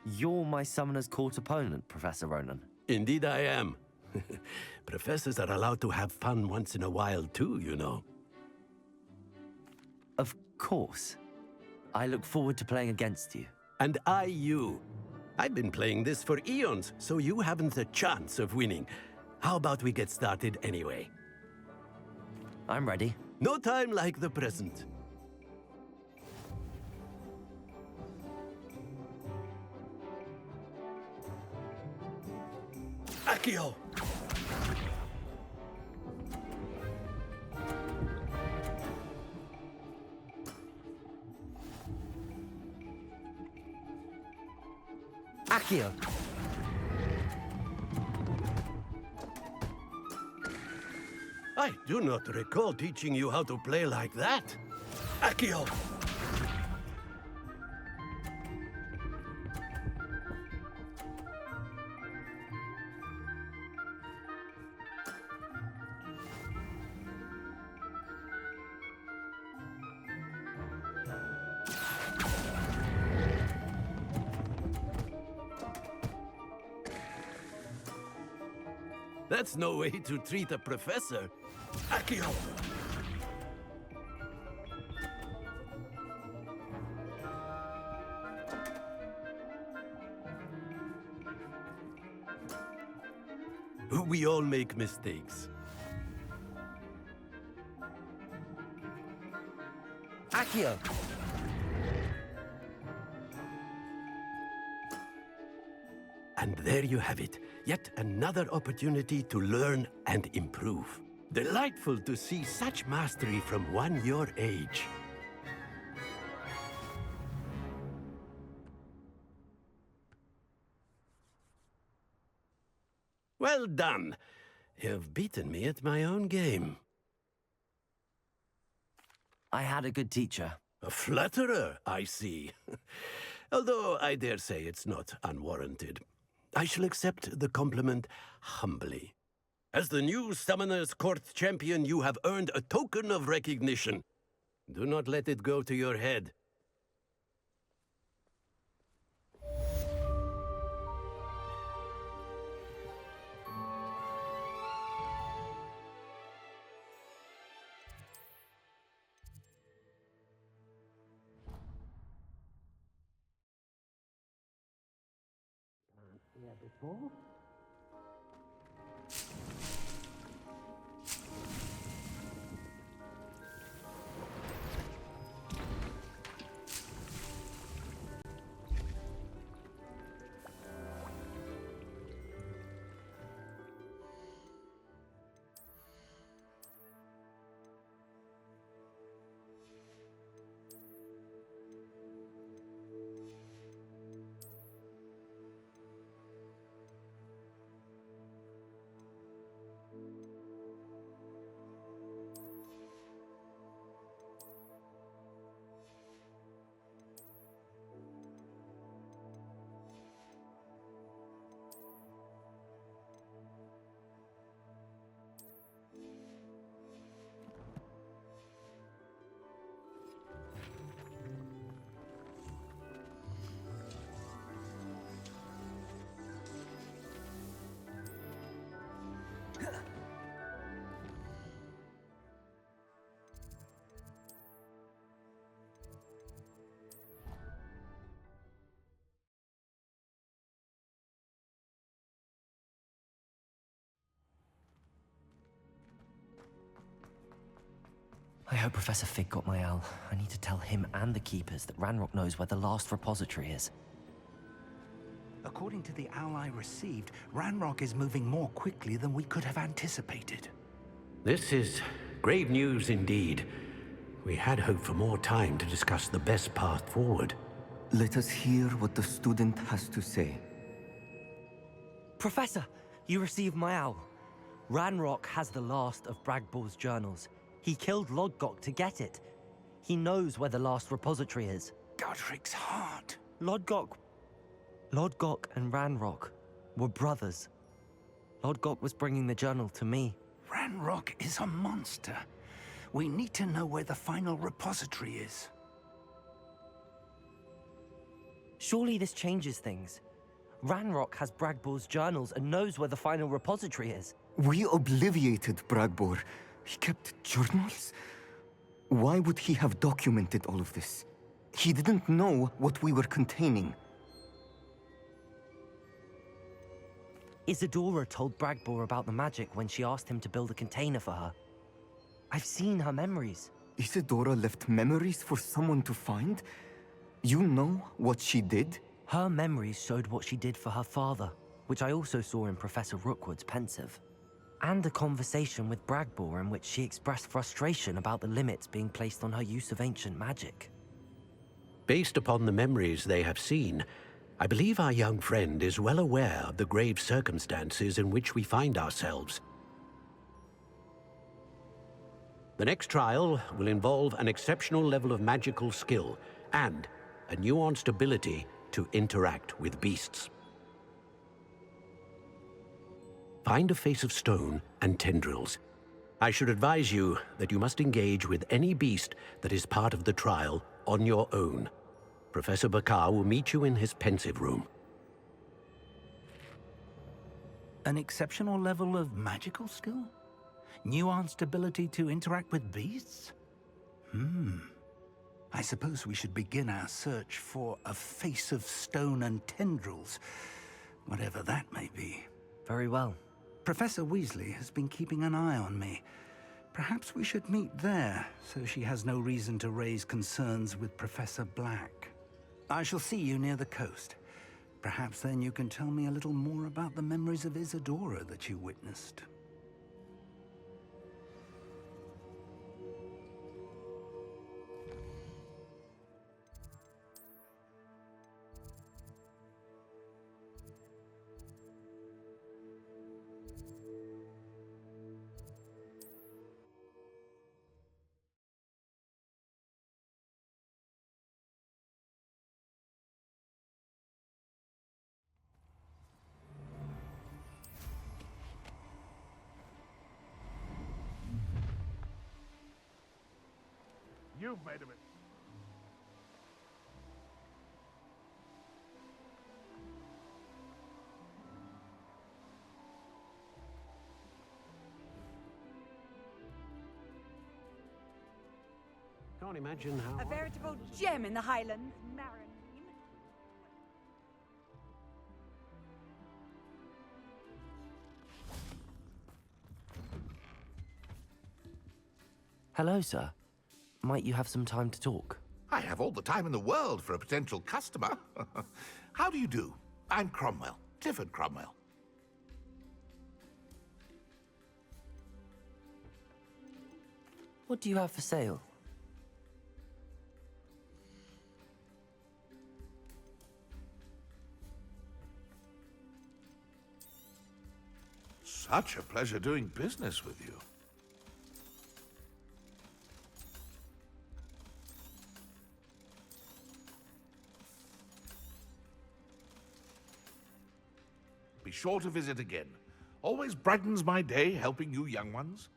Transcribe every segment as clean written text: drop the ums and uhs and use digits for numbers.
You're my Summoner's Court opponent, Professor Ronan. Indeed I am. Professors are allowed to have fun once in a while too, you know. Of course. I look forward to playing against you. And I you. I've been playing this for eons, so you haven't a chance of winning. How about we get started anyway? I'm ready. No time like the present. Accio! Accio! I do not recall teaching you how to play like that. Accio! That's no way to treat a professor. Accio! We all make mistakes. Accio! And there you have it. Yet another opportunity to learn and improve. Delightful to see such mastery from one your age. Well done. You've beaten me at my own game. I had a good teacher. A flatterer, I see. Although I dare say it's not unwarranted. I shall accept the compliment humbly. As the new Summoner's Court champion, you have earned a token of recognition. Do not let it go to your head. Before? I hope Professor Fig got my owl. I need to tell him and the Keepers that Ranrock knows where the last repository is. According to the owl I received, Ranrock is moving more quickly than we could have anticipated. This is grave news indeed. We had hoped for more time to discuss the best path forward. Let us hear what the student has to say. Professor, you received my owl. Ranrock has the last of Bragbor's journals. He killed Lodgok to get it. He knows where the last repository is. Godric's heart. Lodgok and Ranrock were brothers. Lodgok was bringing the journal to me. Ranrock is a monster. We need to know where the final repository is. Surely this changes things. Ranrock has Bragbor's journals and knows where the final repository is. We obliviated Bragbor. He kept journals? Why would he have documented all of this? He didn't know what we were containing. Isadora told Bragbor about the magic when she asked him to build a container for her. I've seen her memories. Isadora left memories for someone to find? You know what she did? Her memories showed what she did for her father, which I also saw in Professor Rookwood's pensive. And a conversation with Bragbor in which she expressed frustration about the limits being placed on her use of ancient magic. Based upon the memories they have seen, I believe our young friend is well aware of the grave circumstances in which we find ourselves. The next trial will involve an exceptional level of magical skill and a nuanced ability to interact with beasts. Find a face of stone and tendrils. I should advise you that you must engage with any beast that is part of the trial on your own. Professor Bakar will meet you in his pensive room. An exceptional level of magical skill? Nuanced ability to interact with beasts? I suppose we should begin our search for a face of stone and tendrils, whatever that may be. Very well. Professor Weasley has been keeping an eye on me. Perhaps we should meet there, so she has no reason to raise concerns with Professor Black. I shall see you near the coast. Perhaps then you can tell me a little more about the memories of Isadora that you witnessed. You've made of it. Can't imagine how... A veritable gem in the Highlands, Marin. Hello, sir. Might you have some time to talk? I have all the time in the world for a potential customer. How do you do? I'm Cromwell, Clifford Cromwell. What do you have for sale? Such a pleasure doing business with you. Be sure to visit again. Always brightens my day helping you young ones.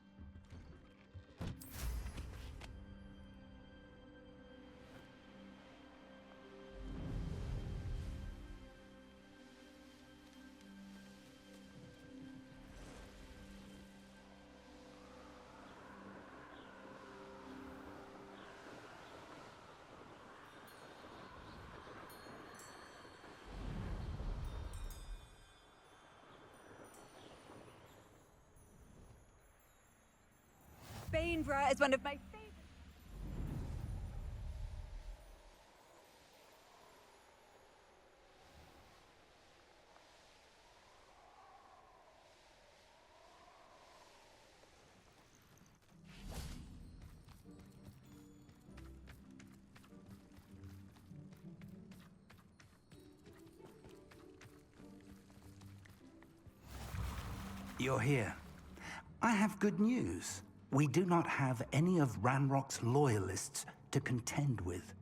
Bainborough is one of my favorite. You're here. I have good news. We do not have any of Ranrock's loyalists to contend with.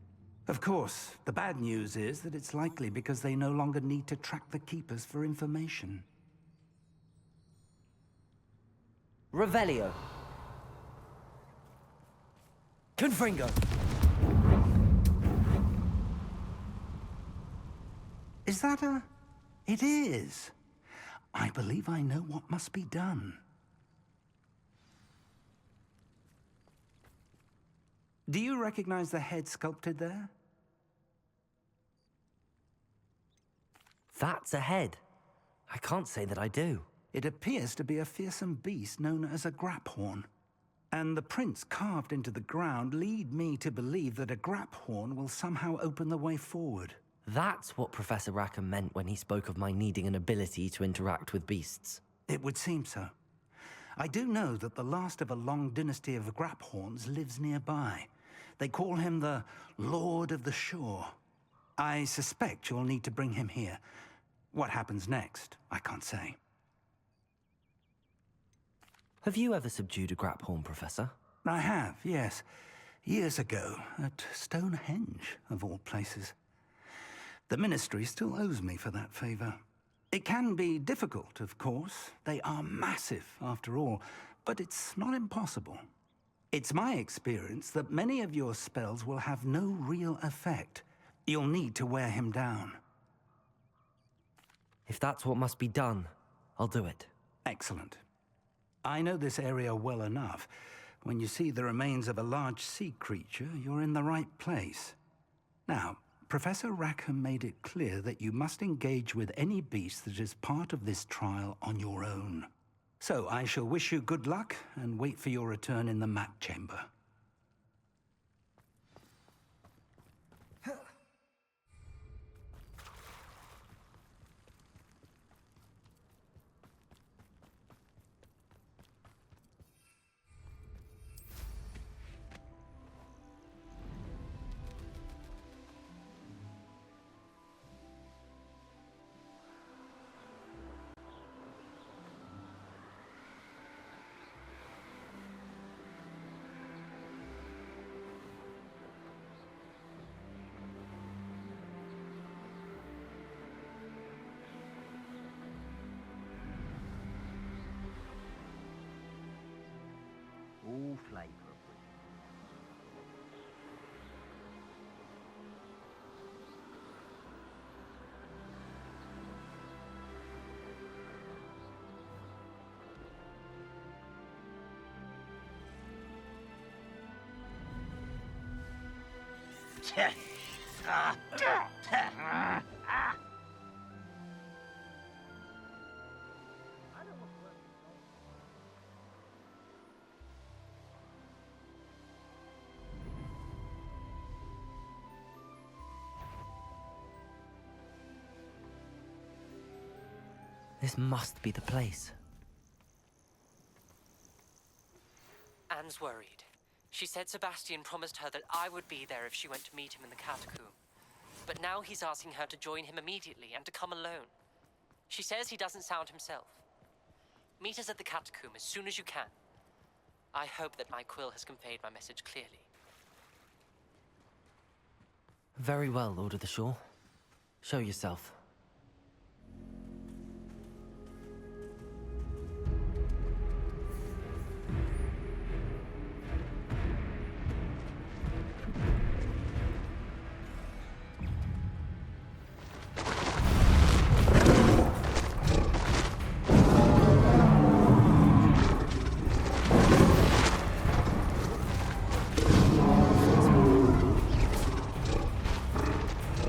Of course, the bad news is that it's likely because they no longer need to track the Keepers for information. Revelio. Confringo. Is that a... It is. I believe I know what must be done. Do you recognize the head sculpted there? That's a head. I can't say that I do. It appears to be a fearsome beast known as a graphorn. And the prints carved into the ground lead me to believe that a graphorn will somehow open the way forward. That's what Professor Rackham meant when he spoke of my needing an ability to interact with beasts. It would seem so. I do know that the last of a long dynasty of graphorns lives nearby. They call him the Lord of the Shore. I suspect you'll need to bring him here. What happens next, I can't say. Have you ever subdued a graphorn, Professor? I have, yes. Years ago, at Stonehenge, of all places. The Ministry still owes me for that favor. It can be difficult, of course. They are massive, after all, but it's not impossible. It's my experience that many of your spells will have no real effect. You'll need to wear him down. If that's what must be done, I'll do it. Excellent. I know this area well enough. When you see the remains of a large sea creature, you're in the right place. Now, Professor Rackham made it clear that you must engage with any beast that is part of this trial on your own. So I shall wish you good luck and wait for your return in the map chamber. All flavor. This must be the place. Anne's worried. She said Sebastian promised her that I would be there if she went to meet him in the catacomb. But now he's asking her to join him immediately and to come alone. She says he doesn't sound himself. Meet us at the catacomb as soon as you can. I hope that my quill has conveyed my message clearly. Very well, Lord of the Shore. Show yourself.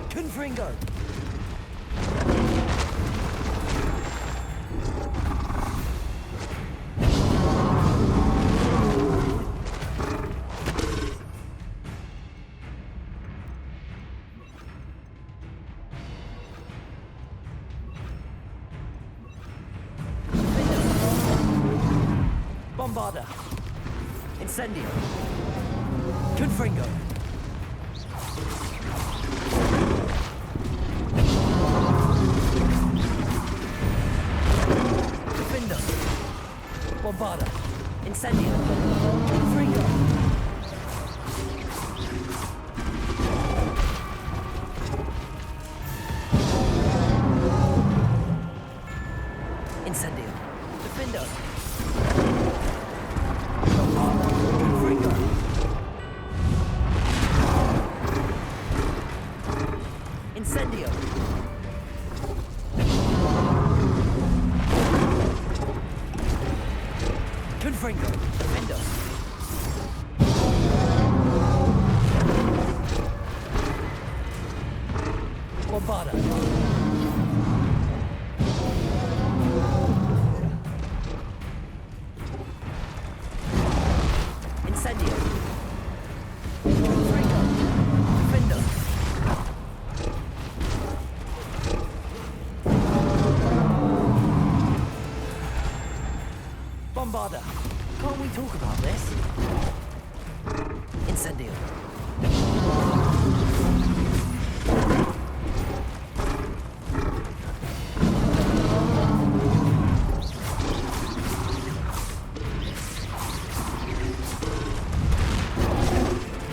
Confringo! Bombarda! Incendio! Confringo! Bombarda. Incendio. Confringo. Incendio. Defendo. Bombarda. Confringo. Incendio. Confringo, defender. Bombarda. Incendio. Confringo, defender. Bombarda. Can't we talk about this? Incendio.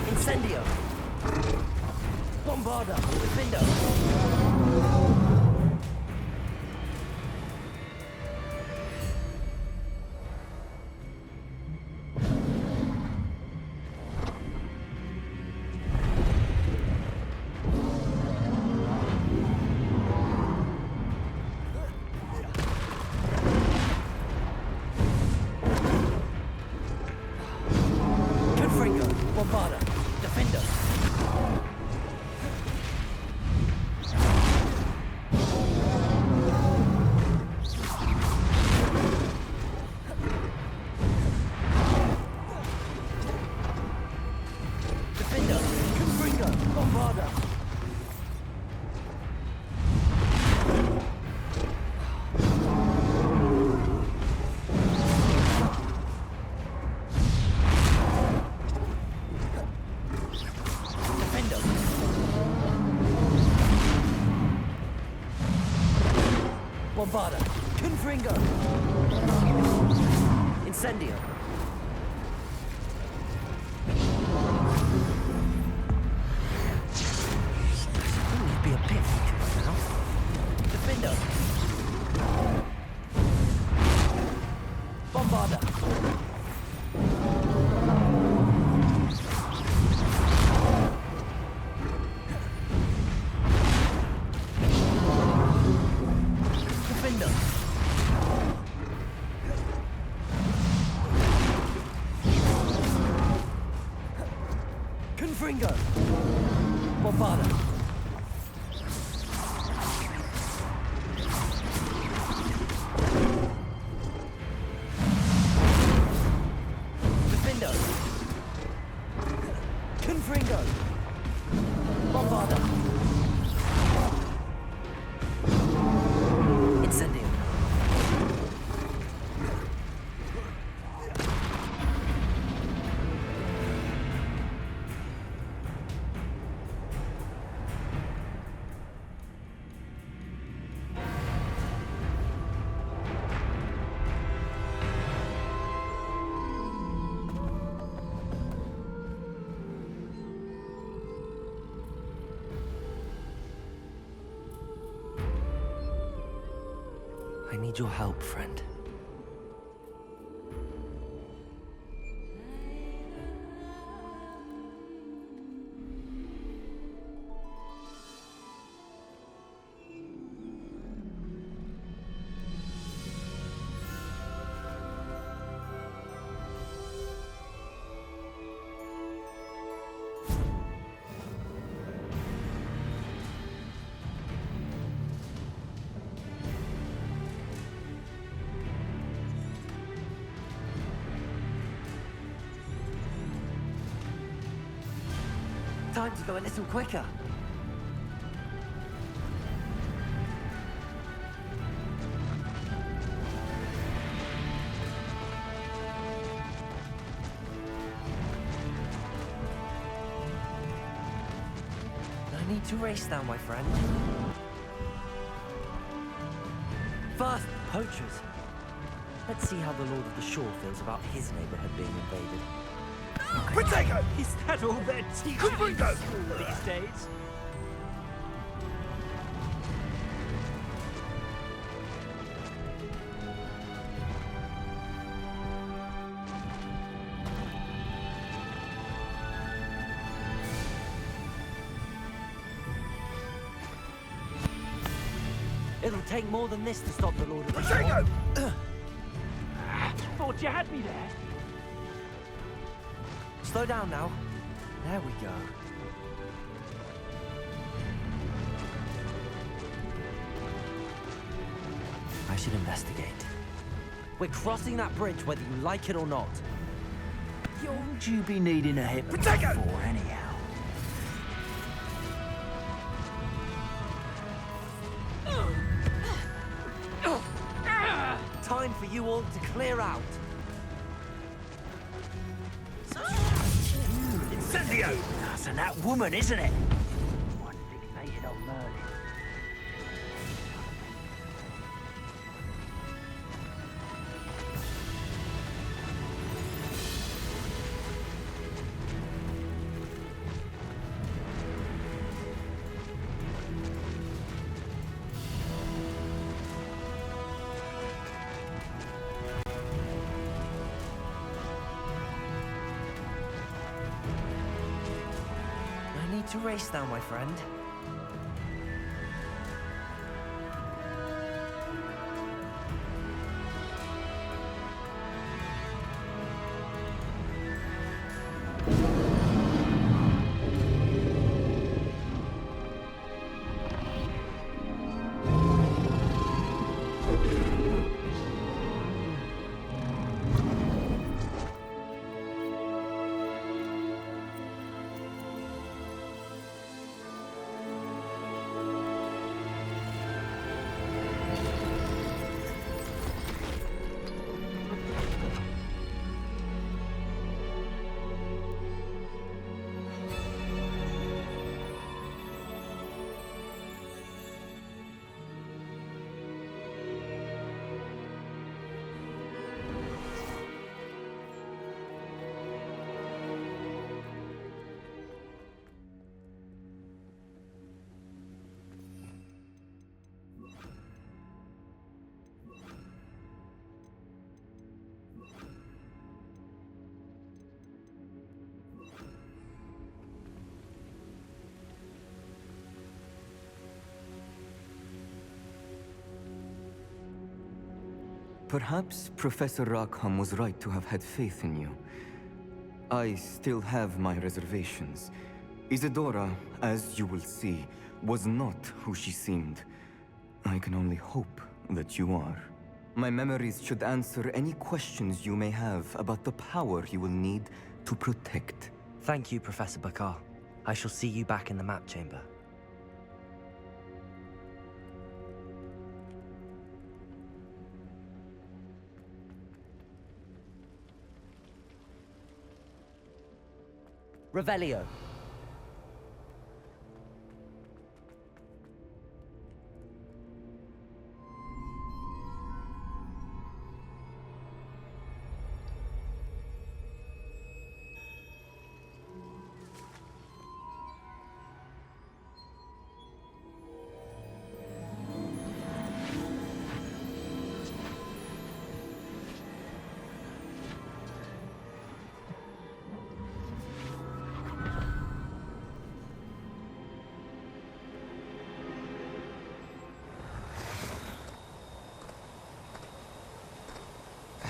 Incendio. Bombarda. Defender. Confringo. Bombarda. Defender. Defender. Confringo. Bombarda. Defender. Bombarda. Confringo. Incendio. I think you'd be a bit weaker right now. Defender. Bombarda. Defender. Confringo. Bombarda. Defender. Confringo. Bombarda. Incendio. I need your help, friend. Time to go a little quicker. No need to race now, my friend. Fast, poachers. Let's see how the Lord of the Shore feels about his neighborhood being invaded. Protego! Is that all they're teaching in school these days? It'll take more than this to stop the Lord of the Shore. Protego! Thought you had me there. Slow down now. There we go. I should investigate. We're crossing that bridge whether you like it or not. Wouldn't you be needing a hip for anyhow? Time for you all to clear out. Incendio! That's and that woman, isn't it? One fixated on Merlin. No need to race now, my friend. Perhaps Professor Rackham was right to have had faith in you. I still have my reservations. Isadora, as you will see, was not who she seemed. I can only hope that you are. My memories should answer any questions you may have about the power you will need to protect. Thank you, Professor Bakar. I shall see you back in the map chamber. Revelio.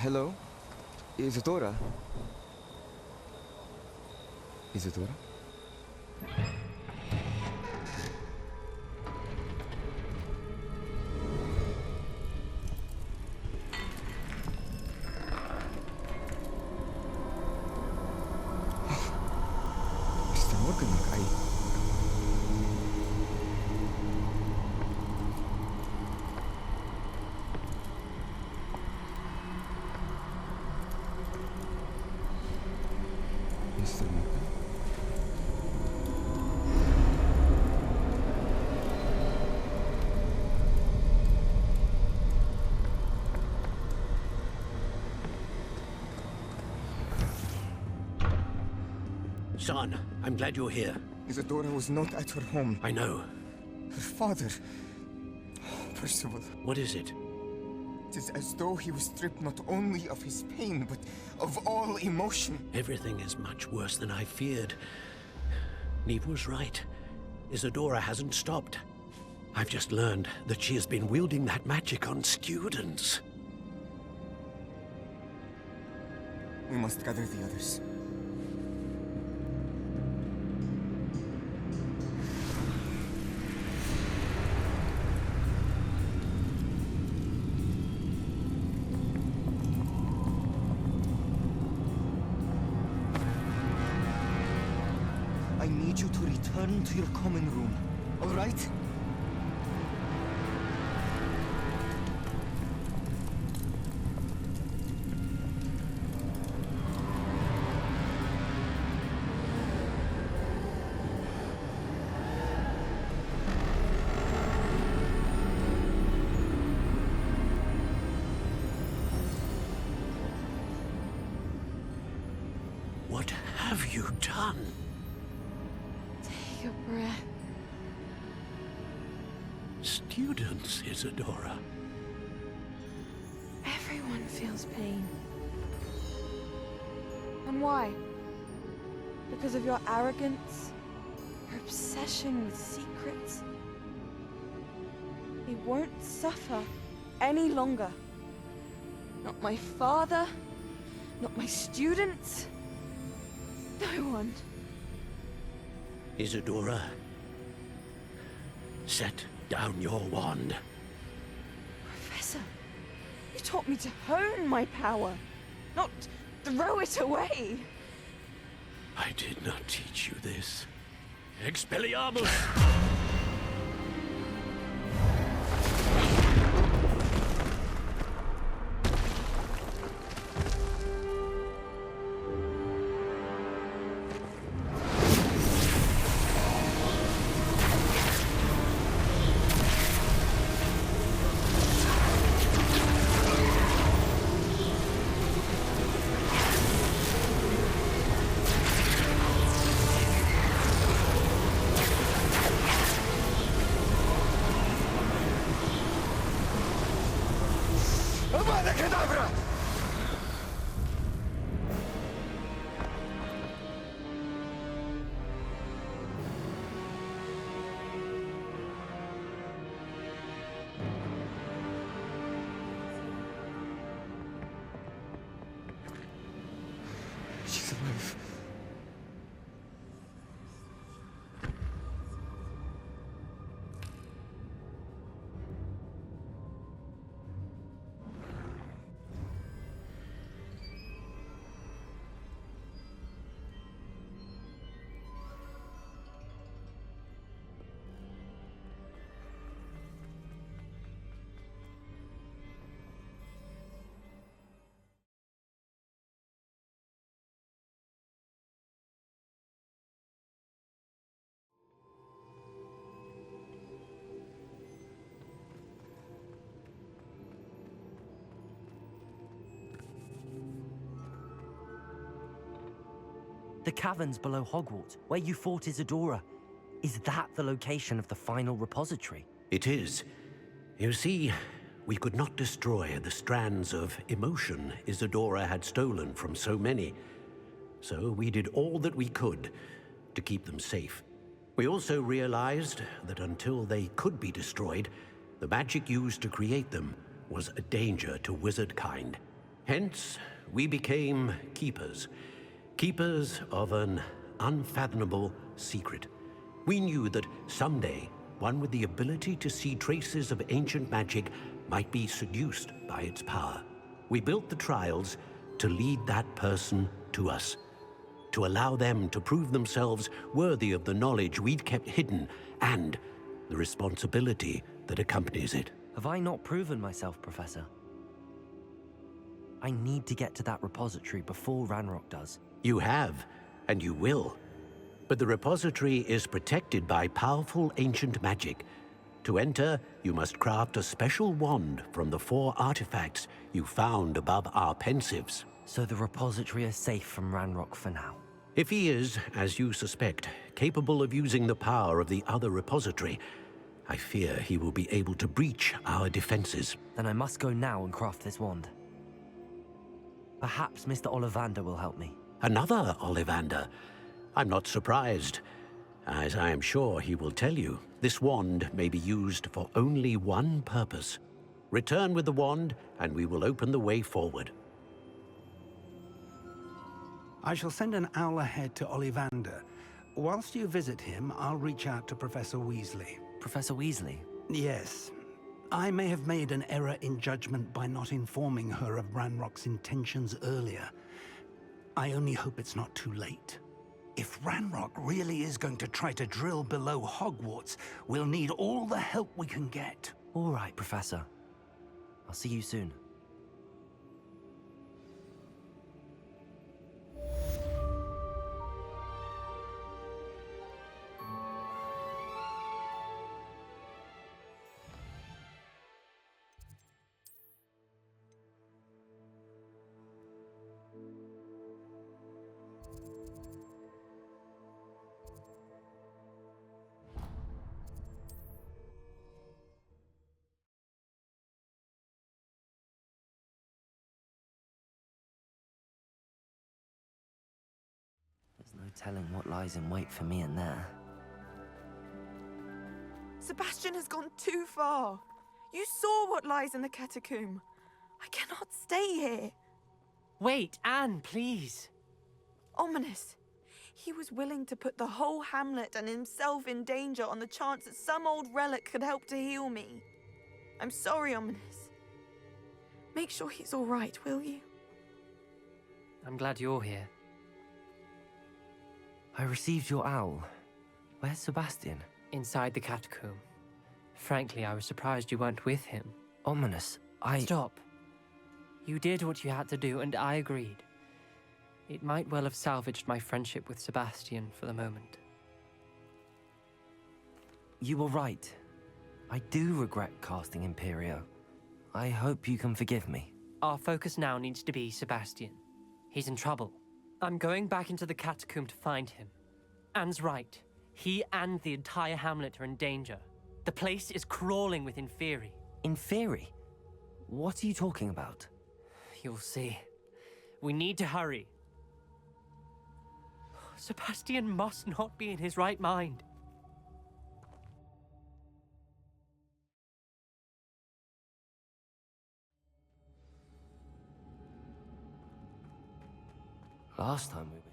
Hello? Isadora? Isadora? Mr. Morganlock, Mr. Morgan? Son, I'm glad you're here. Isadora was not at her home. I know. Her father... Percival. What is it? It is as though he was stripped not only of his pain, but of all emotion. Everything is much worse than I feared. Neve was right. Isadora hasn't stopped. I've just learned that she has been wielding that magic on students. We must gather the others. return to your common room, all right? What have you done? Take a breath. Students, Isadora. Everyone feels pain. And why? Because of your arrogance? Your obsession with secrets? He won't suffer any longer. Not my father, not my students, no one. Isadora, set down your wand. Professor, you taught me to hone my power, not throw it away. I did not teach you this. Expelliarmus! She's alive. The caverns below Hogwarts, where you fought Isadora. Is that the location of the final repository? It is. You see, we could not destroy the strands of emotion Isadora had stolen from so many. So we did all that we could to keep them safe. We also realized that until they could be destroyed, the magic used to create them was a danger to wizard kind. Hence, we became keepers. Keepers of an unfathomable secret. We knew that someday, one with the ability to see traces of ancient magic might be seduced by its power. We built the trials to lead that person to us, to allow them to prove themselves worthy of the knowledge we'd kept hidden and the responsibility that accompanies it. Have I not proven myself, Professor? I need to get to that repository before Ranrock does. You have, and you will. But the repository is protected by powerful ancient magic. To enter, you must craft a special wand from the 4 artifacts you found above our pensives. So the repository is safe from Ranrock for now. If he is, as you suspect, capable of using the power of the other repository, I fear he will be able to breach our defenses. Then I must go now and craft this wand. Perhaps Mr. Ollivander will help me. Another Ollivander? I'm not surprised. As I am sure he will tell you, this wand may be used for only one purpose. Return with the wand, and we will open the way forward. I shall send an owl ahead to Ollivander. Whilst you visit him, I'll reach out to Professor Weasley. Professor Weasley? Yes. I may have made an error in judgment by not informing her of Ranrock's intentions earlier. I only hope it's not too late. If Ranrock really is going to try to drill below Hogwarts, we'll need all the help we can get. All right, Professor. I'll see you soon. There's no telling what lies in wait for me in there. Sebastian has gone too far. You saw what lies in the catacomb. I cannot stay here. Wait, Anne, please. Ominous. He was willing to put the whole hamlet and himself in danger on the chance that some old relic could help to heal me. I'm sorry, Ominous. Make sure he's all right, will you? I'm glad you're here. I received your owl. Where's Sebastian? Inside the catacomb. Frankly, I was surprised you weren't with him. Ominous, Stop. You did what you had to do, and I agreed. It might well have salvaged my friendship with Sebastian for the moment. You were right. I do regret casting Imperio. I hope you can forgive me. Our focus now needs to be Sebastian. He's in trouble. I'm going back into the catacomb to find him. Anne's right. He and the entire hamlet are in danger. The place is crawling with Inferi. Inferi? What are you talking about? You'll see. We need to hurry. Sebastian must not be in his right mind. Last time we were...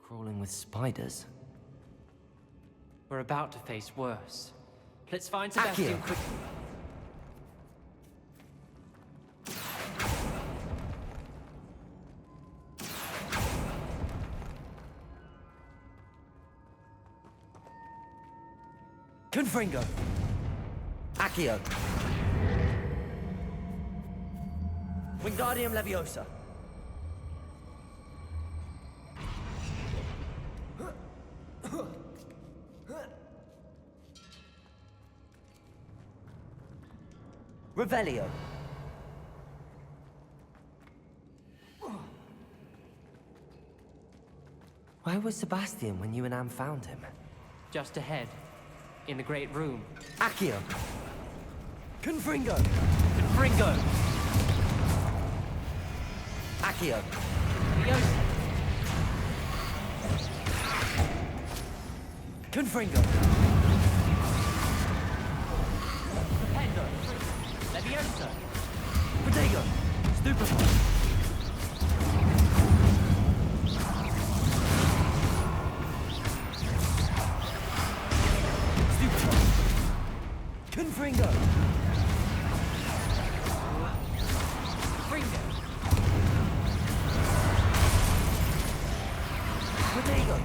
Crawling with spiders. We're about to face worse. Let's find Sebastian quickly. Confringo! Accio! Wingardium Leviosa! Revelio! Where was Sebastian when you and Anne found him? Just ahead. In the great room. Accio! Confringo! Confringo! Accio! Leviosa! Confringo! Stupendo! Leviosa! Protego! Stupefy! Confringo! Confringo! Protego!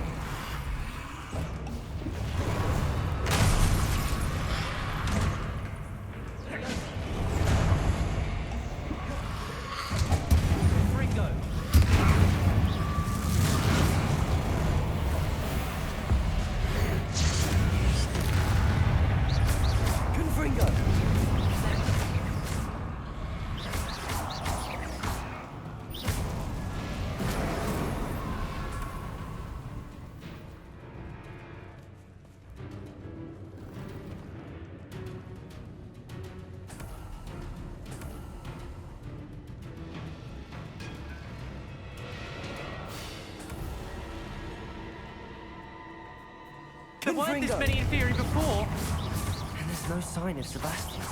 There weren't this Confringo! many in theory before. And there's no sign of Sebastian.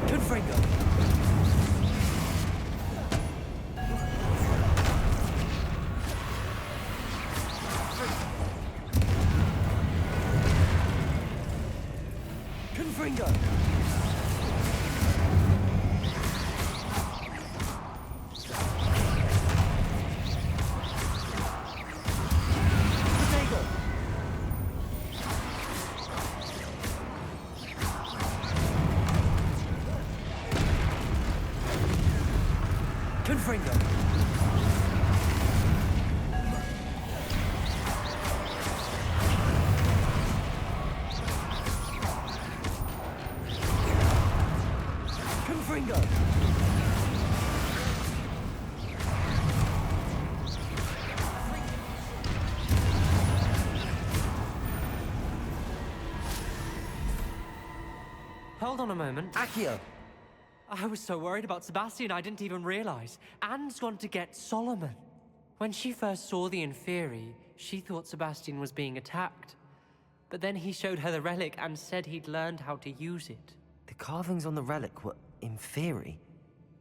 Confringo! Confringo! Potato! Confringo! Confringo! Hold on a moment. Accio! I was so worried about Sebastian I didn't even realize. Anne's gone to get Solomon. When she first saw the Inferi, she thought Sebastian was being attacked. But then he showed her the relic and said he'd learned how to use it. The carvings on the relic were Inferi,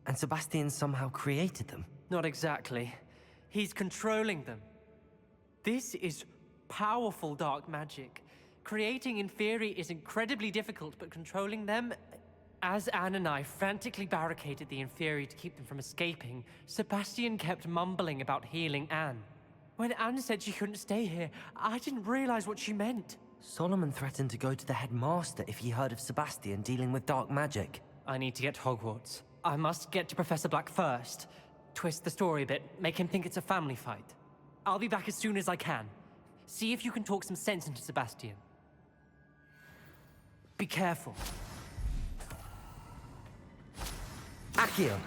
and Sebastian somehow created them. Not exactly. He's controlling them. This is powerful dark magic. Creating Inferi is incredibly difficult, but controlling them... As Anne and I frantically barricaded the Inferi to keep them from escaping, Sebastian kept mumbling about healing Anne. When Anne said she couldn't stay here, I didn't realize what she meant. Solomon threatened to go to the headmaster if he heard of Sebastian dealing with dark magic. I need to get to Hogwarts. I must get to Professor Black first. Twist the story a bit, make him think it's a family fight. I'll be back as soon as I can. See if you can talk some sense into Sebastian. Be careful. Accio!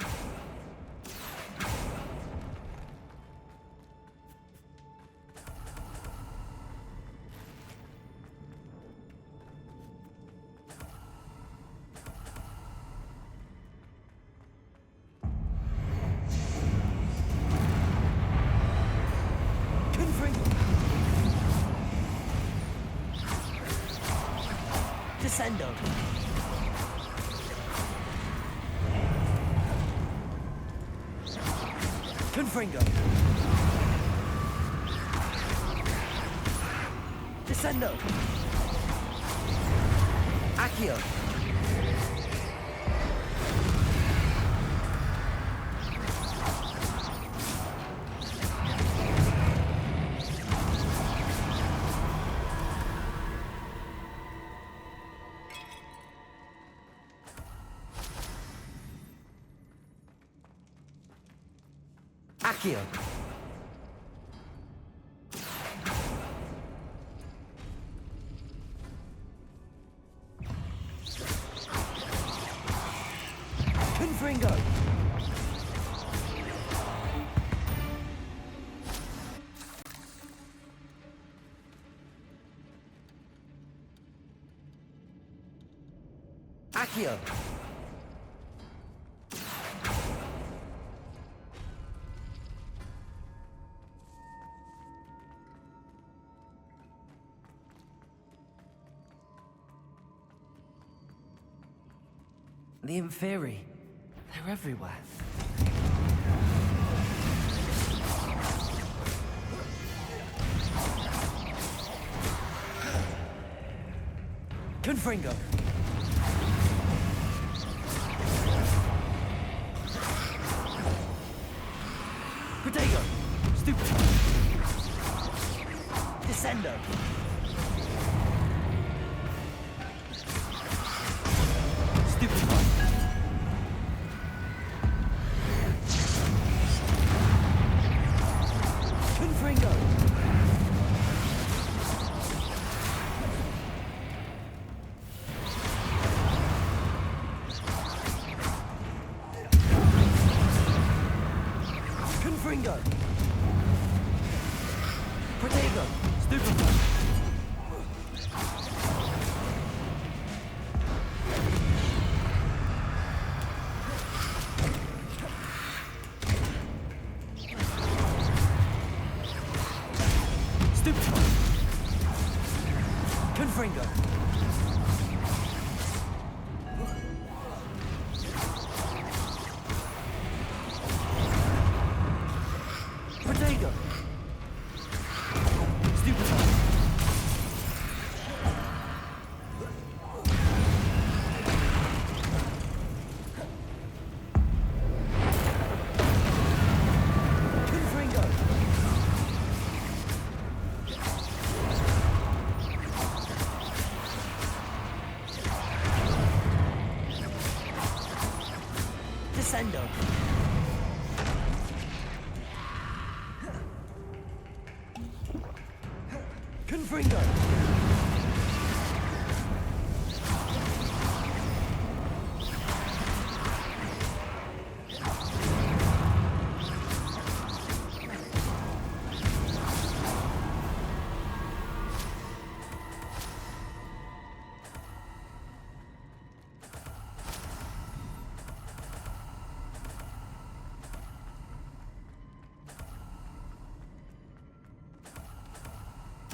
Confringo! Descendo! Confringo! Descendo! Accio! Accio! Confringo! Accio! The Inferi. They're everywhere. Confringo! Protego! Stupid! Descendo! Stupid one! Confringo! Confringo! Protego! Stupid one! Stupefy! Confringo! Protego! Stupefy! Confringo! Descendo! Confringo!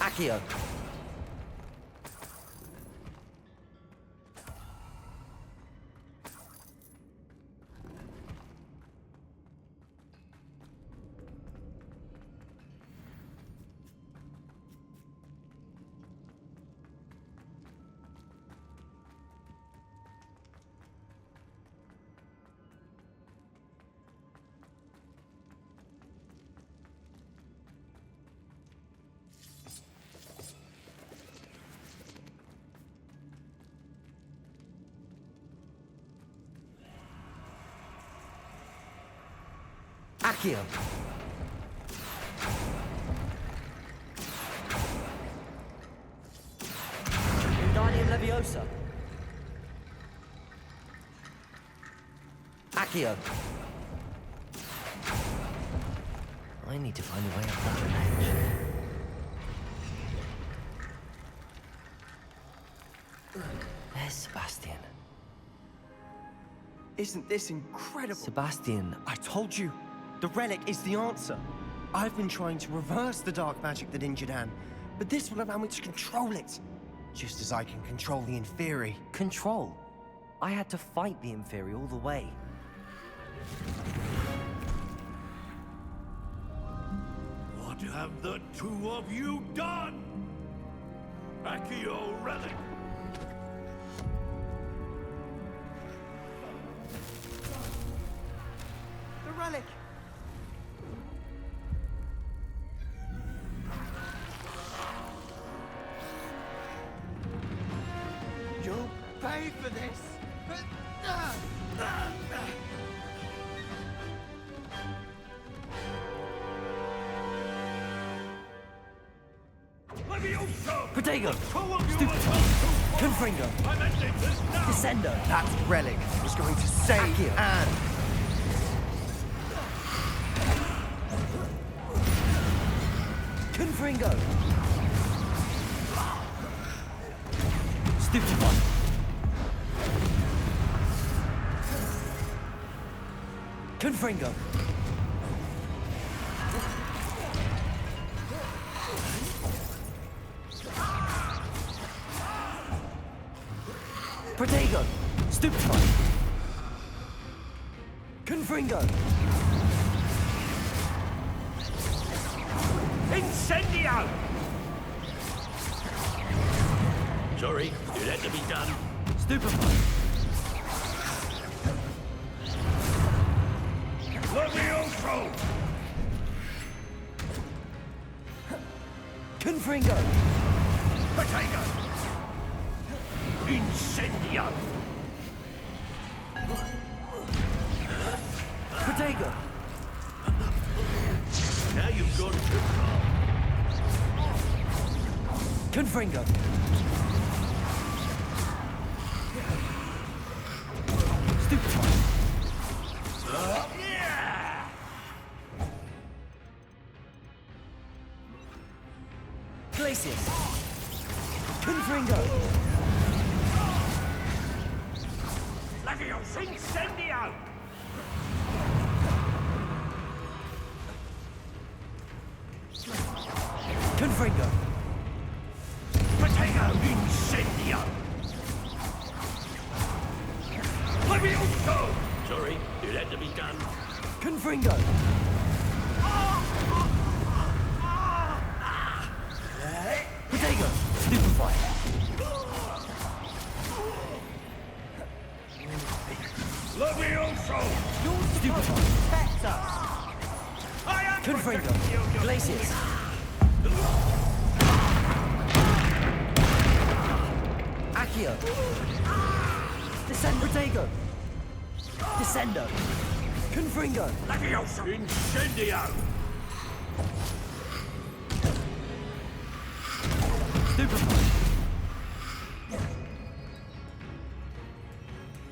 Accio! Accio! Wingardium Leviosa! Accio! I need to find a way up that ledge. There's Sebastian. Isn't this incredible? Sebastian, I told you, the relic is the answer. I've been trying to reverse the dark magic that injured Anne, but this will allow me to control it. Just as I can control the Inferi. control. I had to fight the Inferi all the way. What have the two of you done? Accio relic! The relic! You'll pay for this! Protego! Stupefy! Confringo! Descendo! That relic was going to save Accio. Anne! Confringo! Stupefy! Confringo! Protego! Stupefy! Confringo! Incendio! Sorry, it had to be done. Stupefy! Levioso! Confringo! Potato! Incendio! Protego! Now you've gone too far. Confringo! Stupefy! Glacius! Confringo! Levioso! Incendio! Confringo. Potato incendio! Levioso! Sorry, it had to be done. Confringo. Potato. Stupefy. Levioso! Stupefy. Protect us! Confringo. Glacius. Accio. Descend. Protego. Descendo. Confringo. Levioso! Incendio! Stupefy.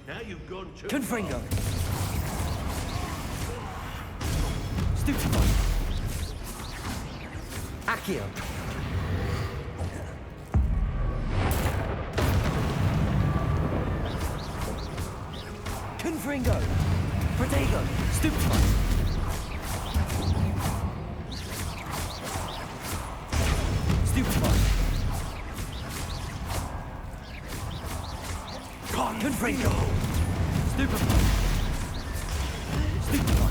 Now you've gone too Confringo. Stupefy. Accio. Confringo. Protego. Stupefy. Stupefy. Confringo. Stupefy. Stupefy.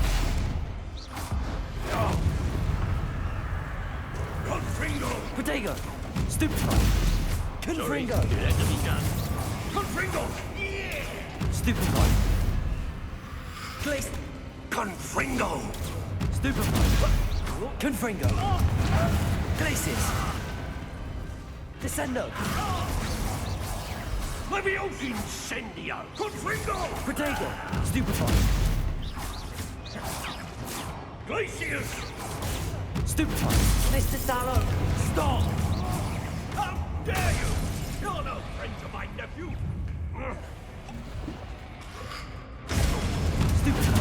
Confringo! Protego. Stupefy. Confringo. It had to be done. Confringo! Stupefy. Glace. Confringo! Stupefy. Confringo. Glacius. Descendo. Levioso! Incendio! Confringo! Protego. Stupefy. Glacius! Stupefy. Mr. Sallow. Stop! How dare you! You're no friend to my nephew! Stupefy.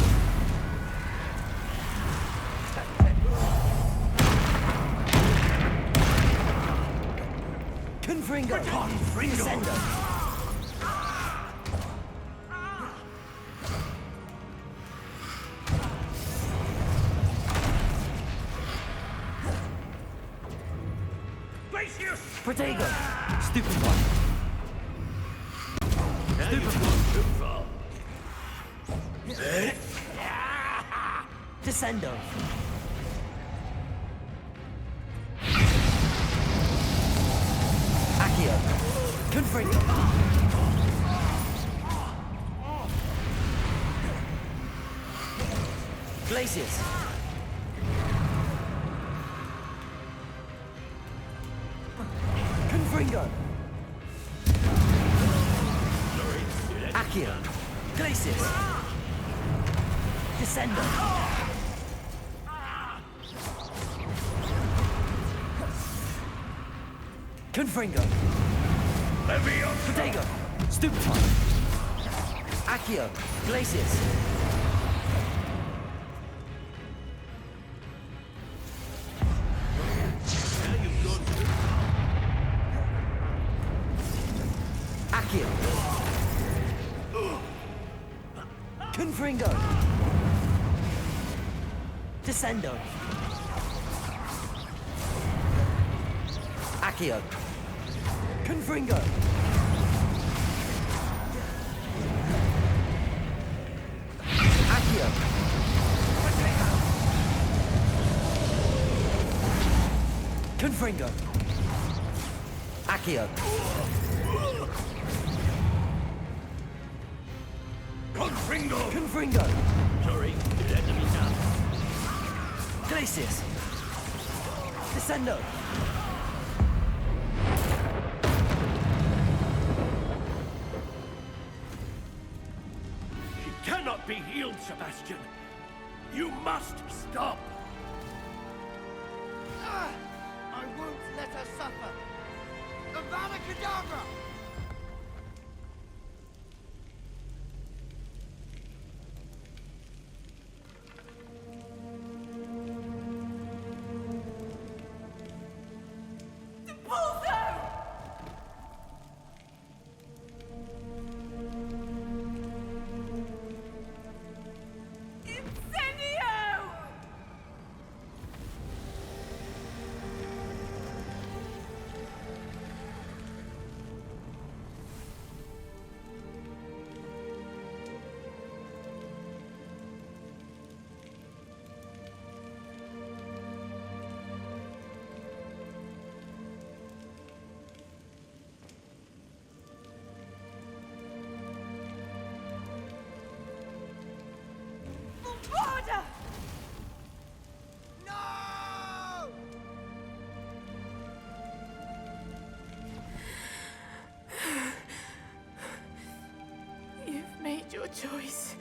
Confringo. Confringo! Descendo. Glacius! Protego. Stupefy. Now you've gone too far. Descendo. Accio. Confringo. Glacius. Confringo. Accio. Glacius. Descendo. Confringo. Levioso! Protego. Stupefy. Accio. Glacius. Now you've gone too Accio. Confringo. Descendo. Accio. Confringo. Accio. Confringo. Accio. Confringo! Confringo. Sorry, it had to be done. Glacius. Descendo. She cannot be healed, Sebastian. You must stop. I won't let her suffer. Avada Kedavra! choice.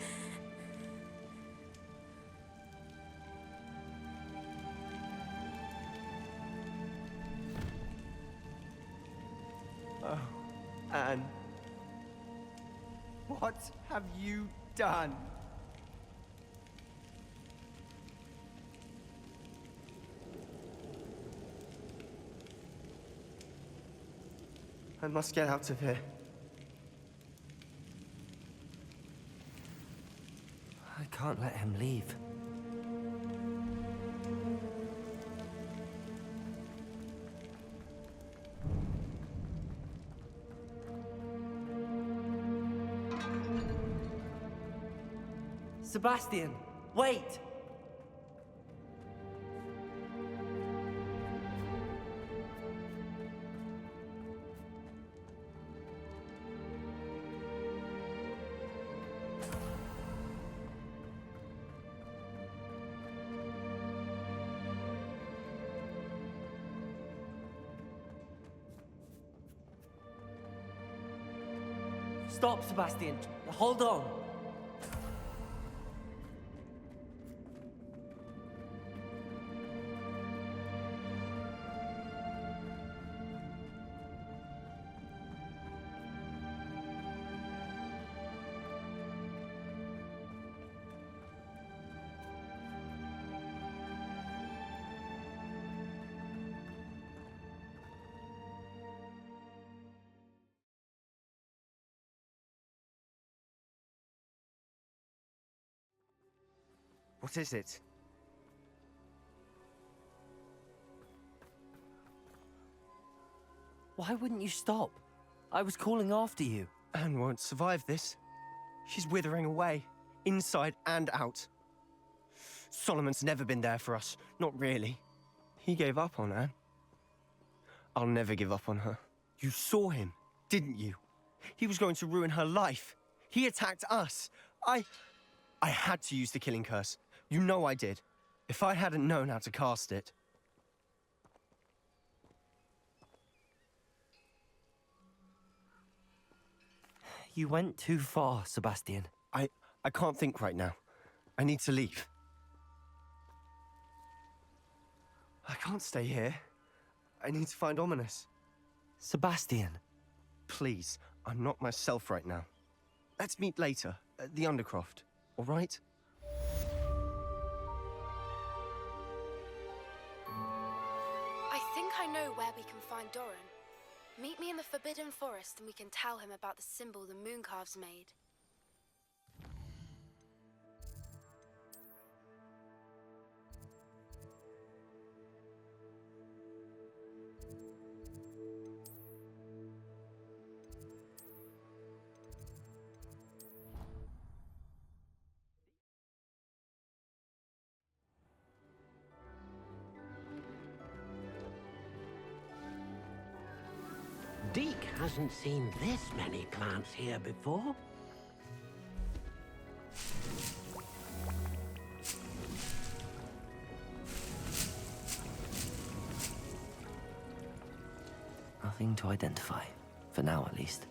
Oh, Anne. What have you done? I must get out of here. I can't let him leave. Sebastian, wait! Stop, Sebastian. Hold on. What is it? Why wouldn't you stop? I was calling after you. Anne won't survive this. She's withering away, inside and out. Solomon's never been there for us, not really. He gave up on Anne. I'll never give up on her. You saw him, didn't you? He was going to ruin her life. He attacked us. I had to use the killing curse. You know I did. If I hadn't known how to cast it... You went too far, Sebastian. I can't think right now. I need to leave. I can't stay here. I need to find Ominous. Sebastian. Please, I'm not myself right now. Let's meet later, at the Undercroft, all right? I think I know where we can find Doran. Meet me in the Forbidden Forest and we can tell him about the symbol the Mooncalves made. Deke hasn't seen this many plants here before. Nothing to identify. For now, at least.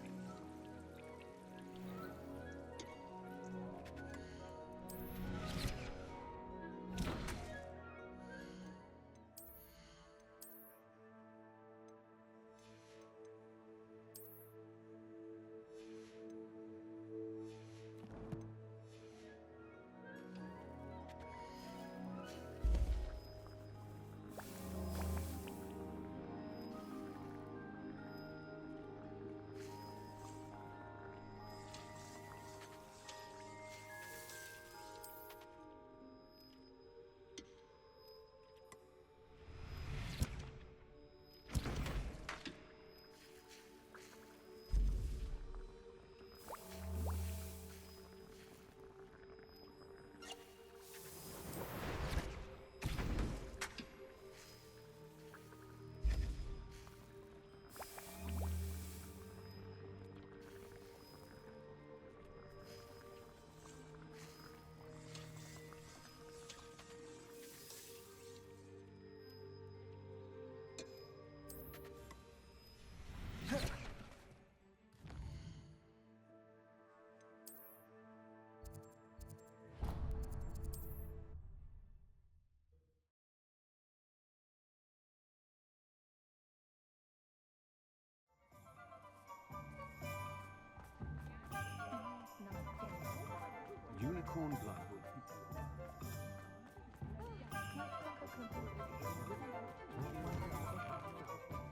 cornblood will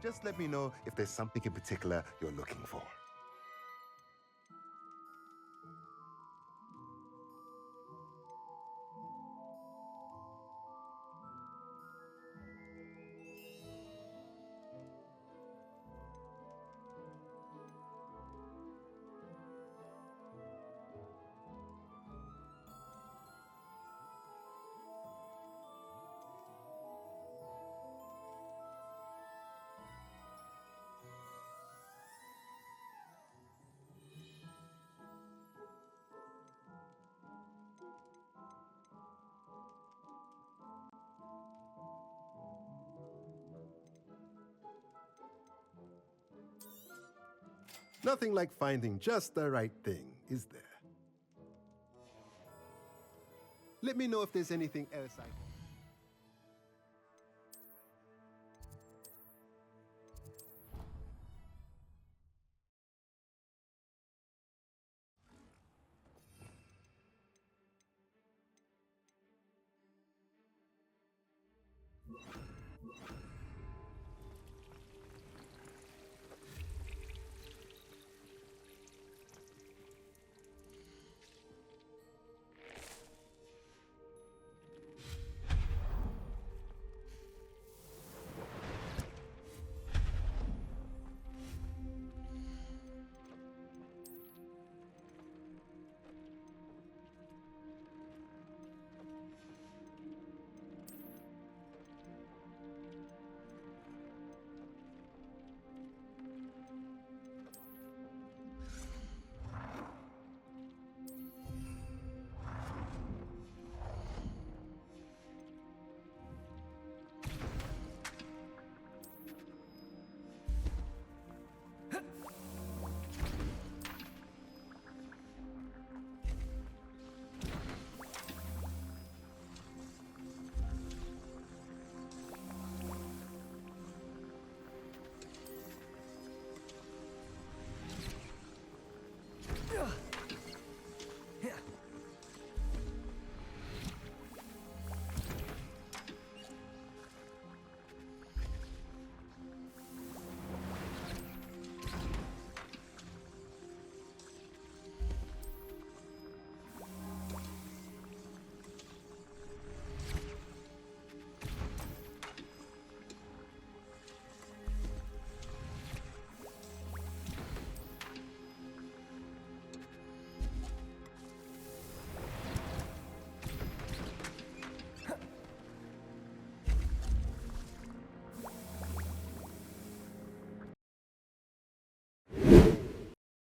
Just let me know if there's something in particular you're looking for. Nothing like finding just the right thing, is there? Let me know if there's anything else I can.